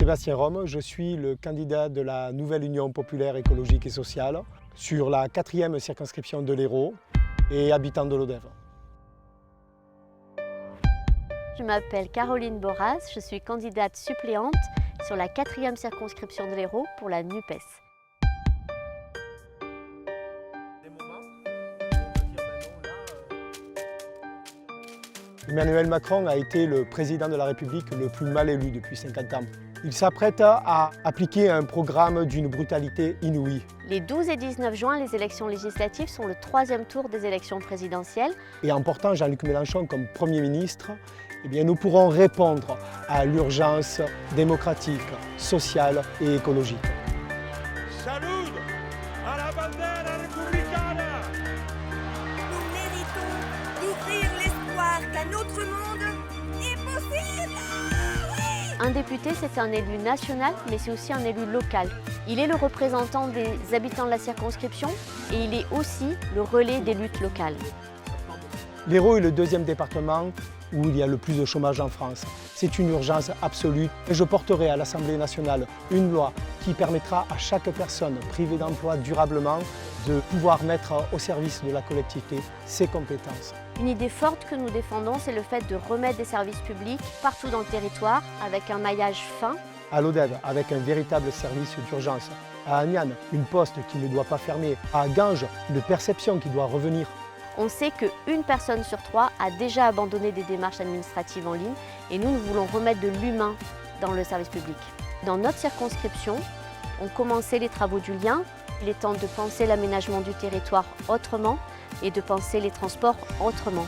Sébastien Rome, je suis le candidat de la nouvelle Union populaire écologique et sociale sur la 4e circonscription de l'Hérault et habitant de Lodève. Je m'appelle Caroline Boras, je suis candidate suppléante sur la 4e circonscription de l'Hérault pour la NUPES. Emmanuel Macron a été le président de la République le plus mal élu depuis 50 ans. Il s'apprête à appliquer un programme d'une brutalité inouïe. Les 12 et 19 juin, les élections législatives sont le 3e tour des élections présidentielles. Et en portant Jean-Luc Mélenchon comme Premier ministre, nous pourrons répondre à l'urgence démocratique, sociale et écologique. Salud à la bandera republicana! Nous méritons d'ouvrir l'espoir qu'un autre monde est possible. Un député, c'est un élu national, mais c'est aussi un élu local. Il est le représentant des habitants de la circonscription et il est aussi le relais des luttes locales. L'Hérault est le 2e département où il y a le plus de chômage en France. C'est une urgence absolue et je porterai à l'Assemblée nationale une loi qui permettra à chaque personne privée d'emploi durablement de pouvoir mettre au service de la collectivité ses compétences. Une idée forte que nous défendons, c'est le fait de remettre des services publics partout dans le territoire avec un maillage fin. À Lodève, avec un véritable service d'urgence. À Aniane, une poste qui ne doit pas fermer. À Ganges, une perception qui doit revenir. On sait qu'une personne sur 3 a déjà abandonné des démarches administratives en ligne et nous voulons remettre de l'humain dans le service public. Dans notre circonscription, on commençait les travaux du lien. Il est temps de penser l'aménagement du territoire autrement et de penser les transports autrement.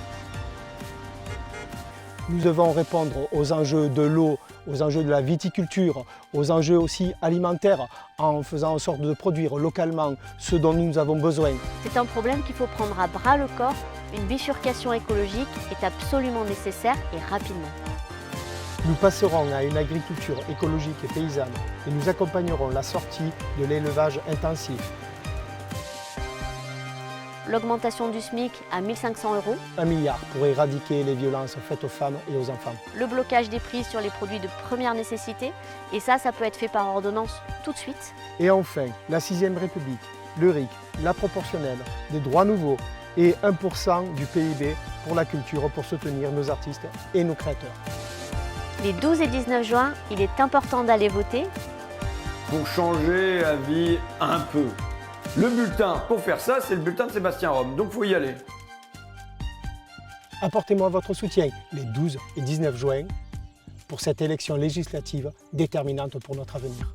Nous devons répondre aux enjeux de l'eau, aux enjeux de la viticulture, aux enjeux aussi alimentaires en faisant en sorte de produire localement ce dont nous avons besoin. C'est un problème qu'il faut prendre à bras le corps. Une bifurcation écologique est absolument nécessaire et rapidement. Nous passerons à une agriculture écologique et paysanne et nous accompagnerons la sortie de l'élevage intensif. L'augmentation du SMIC à 1 500 €. 1 milliard pour éradiquer les violences faites aux femmes et aux enfants. Le blocage des prix sur les produits de première nécessité. Et ça peut être fait par ordonnance tout de suite. Et enfin, la 6e République, le RIC, la proportionnelle, des droits nouveaux et 1% du PIB pour la culture pour soutenir nos artistes et nos créateurs. Les 12 et 19 juin, il est important d'aller voter. Pour changer la vie un peu. Le bulletin, pour faire ça, c'est le bulletin de Sébastien Rome, donc il faut y aller. Apportez-moi votre soutien les 12 et 19 juin pour cette élection législative déterminante pour notre avenir.